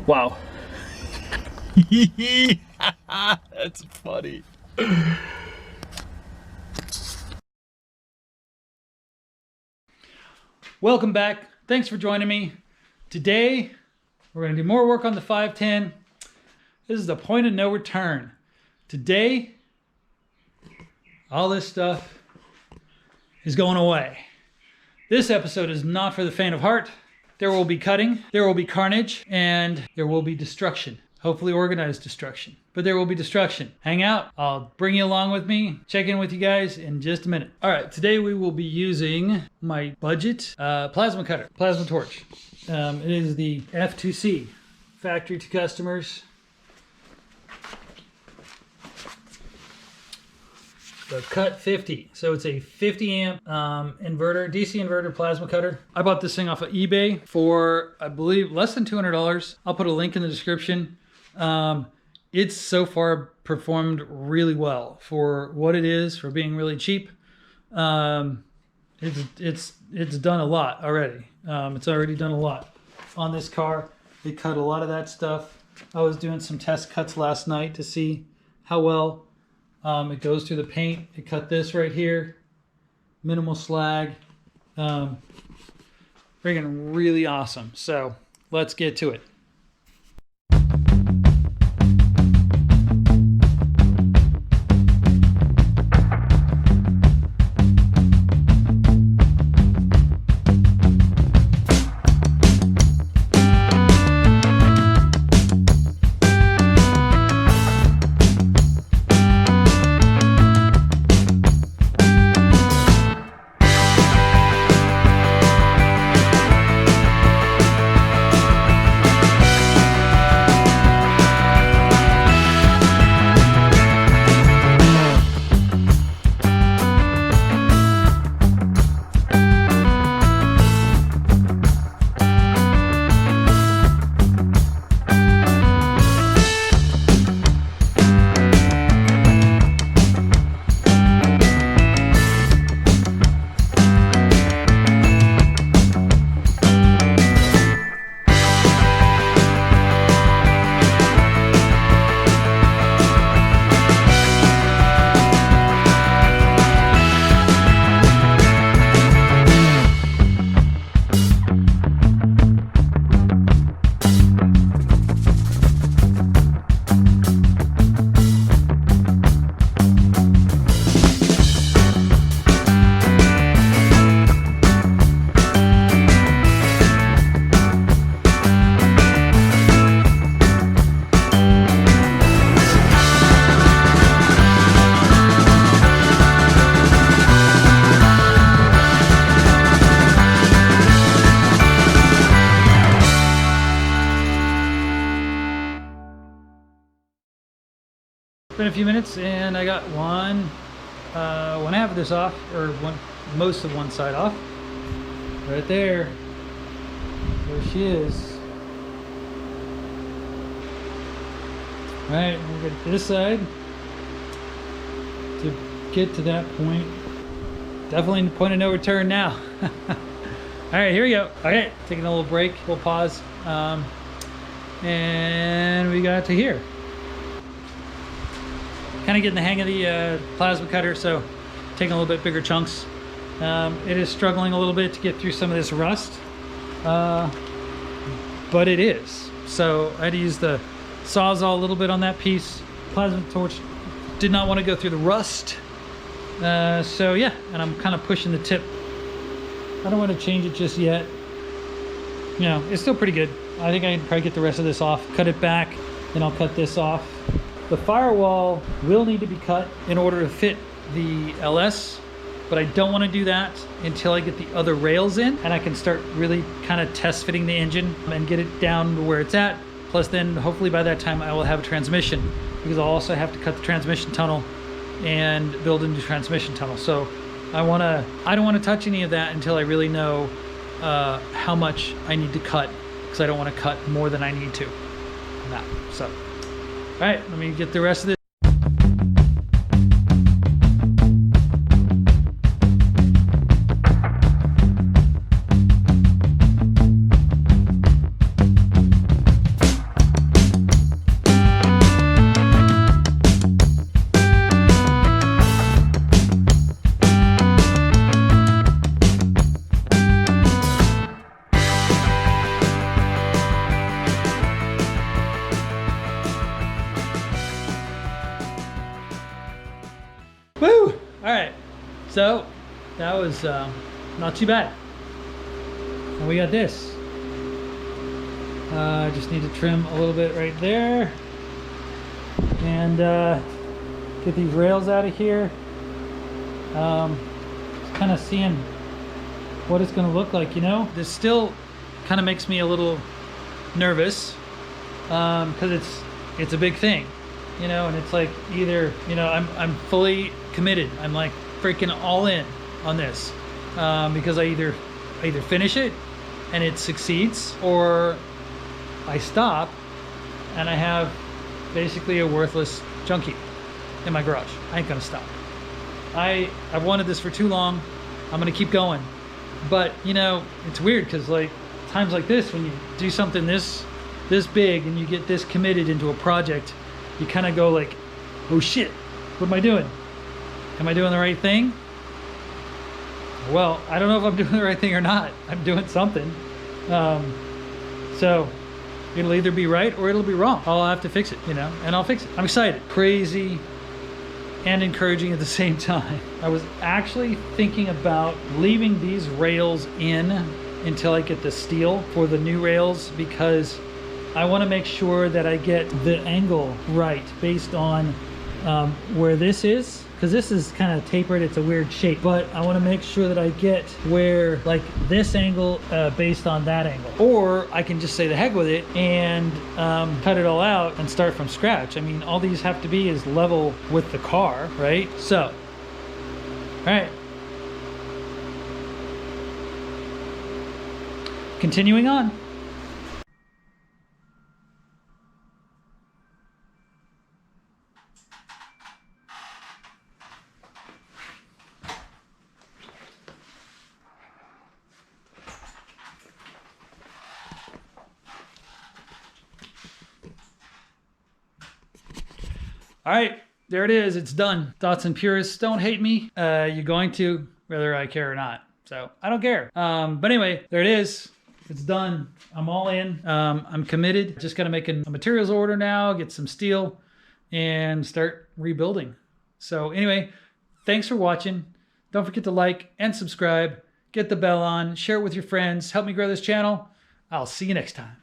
Wow. That's funny. Welcome back. Thanks for joining me. Today, we're going to do more work on the 510. This is the point of no return. Today, all this stuff is going away. This episode is not for the faint of heart. There will be cutting, there will be carnage, and there will be destruction. Hopefully organized destruction, but there will be destruction. Hang out. I'll bring you along with me. Check in with you guys in just a minute. All right, today we will be using my budget plasma cutter, plasma torch. It is the F2C, factory to customers. The Cut 50. So it's a 50 amp inverter, DC inverter plasma cutter. I bought this thing off of eBay for, I believe, less than $200. I'll put a link in the description. It's so far performed really well for what it is, for being really cheap. It's done a lot already. It's already done a lot on this car. They cut a lot of that stuff. I was doing some test cuts last night to see how well it goes through the paint. It cut this right here, minimal slag. Freaking really awesome. So let's get to it. Been a few minutes and I got one half of this off, or most of one side off. Right there. There she is. Alright, we'll get this side to get to that point. Definitely point of no return now. Alright, here we go. Okay, taking a little break, little pause. And we got to here. Kind of getting the hang of the plasma cutter, so taking a little bit bigger chunks. It is struggling a little bit to get through some of this rust, but it is. So I had to use the Sawzall a little bit on that piece. Plasma torch did not want to go through the rust. So yeah, and I'm kind of pushing the tip. I don't want to change it just yet. You know, it's still pretty good. I think I can probably get the rest of this off, cut it back, then I'll cut this off. The firewall will need to be cut in order to fit the LS, but I don't want to do that until I get the other rails in and I can start really kind of test fitting the engine and get it down to where it's at. Plus then hopefully by that time I will have a transmission, because I'll also have to cut the transmission tunnel and build a new transmission tunnel. So I don't want to touch any of that until I really know how much I need to cut, because I don't want to cut more than I need to on that. So all right, let me get the rest of this. So that was not too bad. And we got this. I just need to trim a little bit right there. And get these rails out of here. Just kind of seeing what it's going to look like, you know. This still kind of makes me a little nervous because it's a big thing, you know. And it's like either, you know, I'm fully committed. I'm like freaking all in on this because I either finish it and it succeeds, or I stop and I have basically a worthless junkie in my garage. I ain't gonna stop. I've wanted this for too long. I'm gonna keep going. But you know, it's weird because like times like this, when you do something this big and you get this committed into a project, you kind of go like, oh shit, what am I doing? Am I doing the right thing? Well, I don't know if I'm doing the right thing or not. I'm doing something. So it'll either be right or it'll be wrong. I'll have to fix it, you know, and I'll fix it. I'm excited, crazy, and encouraging at the same time. I was actually thinking about leaving these rails in until I get the steel for the new rails, because I want to make sure that I get the angle right based on where this is, because this is kind of tapered, it's a weird shape, but I want to make sure that I get where like this angle based on that angle. Or I can just say the heck with it and cut it all out and start from scratch. I mean, all these have to be is level with the car, right? So, all right. Continuing on. All right, there it is. It's done. Thoughts and purists, don't hate me. You're going to, whether I care or not. So I don't care. But anyway, there it is. It's done. I'm all in. I'm committed. Just got to make a materials order now, get some steel, and start rebuilding. So anyway, thanks for watching. Don't forget to like and subscribe. Get the bell on. Share it with your friends. Help me grow this channel. I'll see you next time.